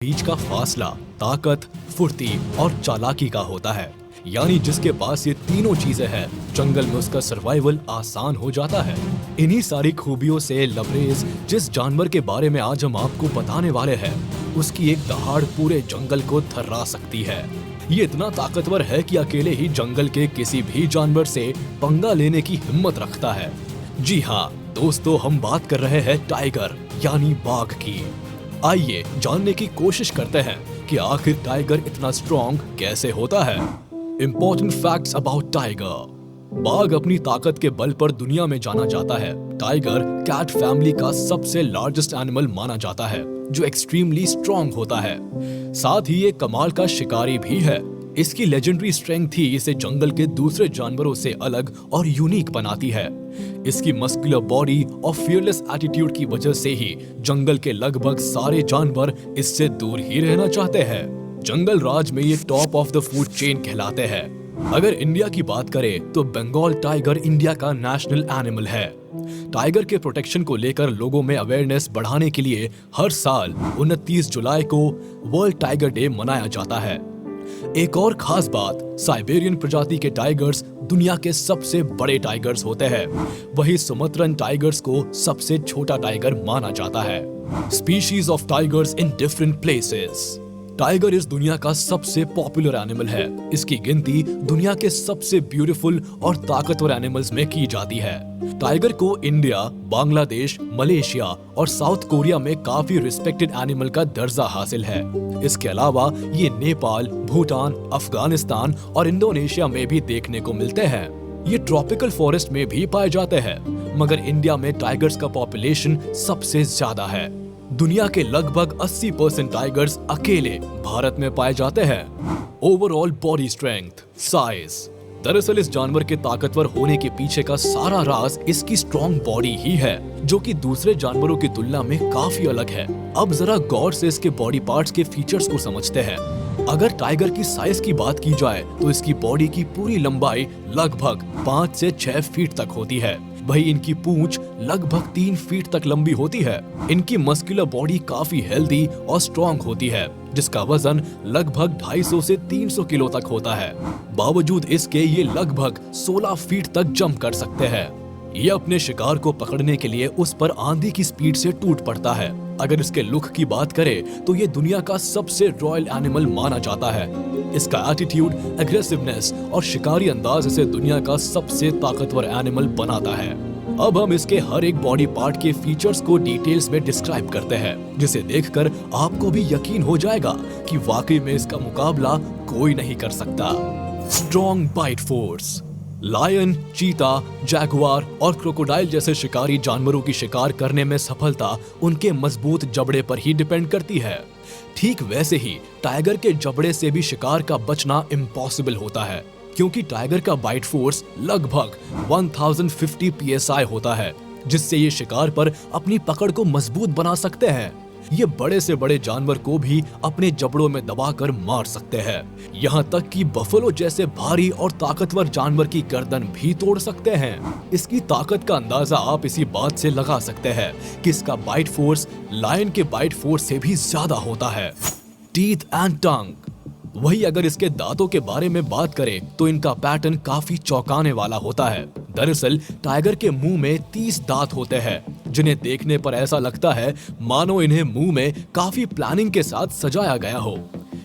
बीच का फासला ताकत, फुर्ती और चालाकी का होता है। यानी जिसके पास ये तीनों चीजें हैं, जंगल में उसका सर्वाइवल आसान हो जाता है। इन्हीं सारी खूबियों से लबरेज जिस जानवर के बारे में आज हम आपको बताने वाले हैं, उसकी एक दहाड़ पूरे जंगल को थर्रा सकती है। ये इतना ताकतवर है कि अकेले ही जंगल के किसी भी जानवर से पंगा लेने की हिम्मत रखता है। जी हाँ दोस्तों, हम बात कर रहे हैं टाइगर यानी बाघ की। आइए जानने की कोशिश करते हैं कि आखिर टाइगर इतना स्ट्रॉन्ग कैसे होता है। Important facts about tiger. बाघ अपनी ताकत के बल पर दुनिया में जाना जाता है। टाइगर कैट फैमिली का सबसे लार्जेस्ट एनिमल माना जाता है, जो एक्सट्रीमली स्ट्रॉन्ग होता है। साथ ही ये कमाल का शिकारी भी है। इसकी लेजेंडरी स्ट्रेंथ ही इसे जंगल के दूसरे जानवरों से अलग और यूनिक बनाती है। इसकी मस्कुलर बॉडी और फियरलेस एटीट्यूड की वजह से ही जंगल के लगभग सारे जानवर इससे दूर ही रहना चाहते हैं। जंगल राज में ये top of the food chain कहलाते हैं। अगर इंडिया की बात करें तो बंगाल टाइगर इंडिया का नेशनल एनिमल है। टाइगर के प्रोटेक्शन को लेकर लोगों में अवेयरनेस बढ़ाने के लिए हर साल 29 जुलाई को वर्ल्ड टाइगर डे मनाया जाता है। एक और खास बात, साइबेरियन प्रजाति के टाइगर्स दुनिया के सबसे बड़े टाइगर्स होते हैं। वही सुमत्रन टाइगर्स को सबसे छोटा टाइगर माना जाता है। Species of tigers in different places. Tiger इस दुनिया का सबसे पॉपुलर एनिमल है। इसकी गिनती दुनिया के सबसे ब्यूटीफुल और ताकतवर एनिमल्स में की जाती है। टाइगर को इंडिया, बांग्लादेश, मलेशिया और साउथ कोरिया में काफी रिस्पेक्टेड एनिमल का दर्जा हासिल है। इसके अलावा ये नेपाल, भूटान, अफगानिस्तान और इंडोनेशिया में भी देखने को मिलते हैं। ये ट्रॉपिकल फॉरेस्ट में भी पाए जाते हैं, मगर इंडिया में टाइगर्स का पॉपुलेशन सबसे ज्यादा है। दुनिया के लगभग 80% टाइगर्स अकेले भारत में पाए जाते हैं। Overall body strength, size. दरअसल इस जानवर के ताकतवर होने के पीछे का सारा राज इसकी स्ट्रॉन्ग बॉडी ही है, जो कि दूसरे जानवरों की तुलना में काफी अलग है। अब जरा गौर से इसके बॉडी पार्ट्स के फीचर्स को समझते हैं। अगर टाइगर की साइज की बात की जाए तो इसकी बॉडी की पूरी लंबाई लगभग 5 से 6 फीट तक होती है। वही इनकी पूंछ लगभग 3 फीट तक लंबी होती है। इनकी मस्कुलर बॉडी काफी हेल्दी और स्ट्रॉन्ग होती है, जिसका वजन लगभग 250 से 300 किलो तक होता है। बावजूद इसके ये लगभग 16 फीट तक जंप कर सकते हैं। ये अपने शिकार को पकड़ने के लिए उस पर आंधी की स्पीड से टूट पड़ता है। अगर इसके लुक की बात करें तो ये दुनिया का सबसे रॉयल एनिमल माना जाता है। इसका एटीट्यूड, एग्रेसिवनेस और शिकारी अंदाज इसे दुनिया का सबसे ताकतवर एनिमल बनाता है। अब हम इसके हर एक बॉडी पार्ट के फीचर्स को डिटेल्स में डिस्क्राइब करते हैं, जिसे देखकर आपको भी यकीन हो जाएगा कि वाकई में इसका मुकाबला कोई नहीं कर सकता। Strong bite force. Lion, cheetah, jaguar और क्रोकोडाइल जैसे शिकारी जानवरों की शिकार करने में सफलता उनके मजबूत जबड़े पर ही डिपेंड करती है। ठीक वैसे ही टाइगर के जबड़े से भी शिकार का बचना इम्पॉसिबल होता है, क्योंकि टाइगर का बाइट फोर्स लगभग 1050 psi होता है, जिससे ये शिकार पर अपनी पकड़ को मजबूत बना सकते हैं। ये बड़े से बड़े जानवर को भी अपने जबड़ों में दबाकर मार सकते हैं। यहाँ तक कि बफलो जैसे भारी और ताकतवर जानवर की गर्दन भी तोड़ सकते हैं। इसकी ताकत का अंदाजा आप इसी बात से लगा सकते हैं कि इसका बाइट फोर्स लायन के बाइट फोर्स से भी ज्यादा होता है। Teeth and tongue. वही अगर इसके दांतों के बारे में बात करें तो इनका पैटर्न काफी चौंकाने वाला होता है। दरअसल टाइगर के मुंह में 30 दांत होते हैं, जिन्हें देखने पर ऐसा लगता है मानो इन्हें मुंह में काफी प्लानिंग के साथ सजाया गया हो।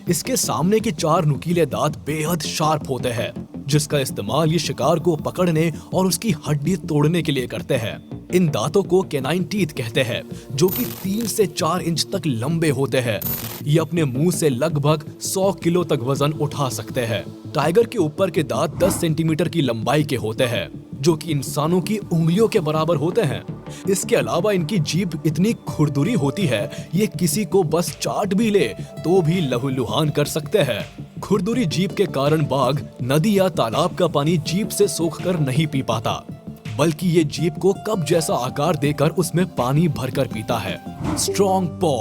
इसके सामने के 4 नुकीले दांत बेहद शार्प होते हैं, जिसका इस्तेमाल ये शिकार को पकड़ने और उसकी हड्डी तोड़ने के लिए करते हैं। इन दांतों को कैनाइन टीथ कहते हैं, जो कि 3 से 4 इंच तक लंबे होते हैं। ये अपने मुंह से लगभग 100 किलो तक वजन उठा सकते हैं। टाइगर के ऊपर के दांत 10 सेंटीमीटर की लंबाई के होते हैं, जो कि इंसानों की उंगलियों के बराबर होते हैं। इसके अलावा इनकी जीभ इतनी खुरदुरी होती है, ये किसी को बस चाट भी ले तो भी लहूलुहान कर सकते हैं। खुरदुरी जीभ के कारण बाघ नदी या तालाब का पानी जीभ से सोखकर नहीं पी पाता, बल्कि ये जीभ को कप जैसा आकार देकर उसमें पानी भरकर पीता है। स्ट्रॉन्ग पॉ।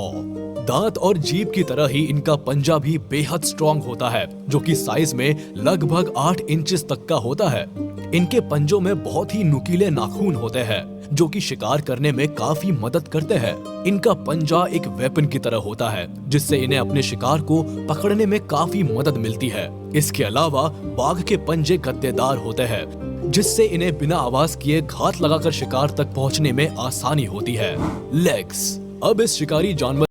दांत और जीभ की तरह ही इनका पंजा भी बेहद स्ट्रॉन्ग होता है, जो कि साइज में लगभग 8 इंचेस तक का होता है। इनके पंजों में बहुत ही नुकीले नाखून होते हैं, जो कि शिकार करने में काफी मदद करते हैं। इनका पंजा एक वेपन की तरह होता है, जिससे इन्हें अपने शिकार को पकड़ने में काफी मदद मिलती है। इसके अलावा बाघ के पंजे गद्देदार होते हैं, जिससे इन्हें बिना आवाज किए घात लगाकर शिकार तक पहुंचने में आसानी होती है। लेग्स। अब इस शिकारी जानवर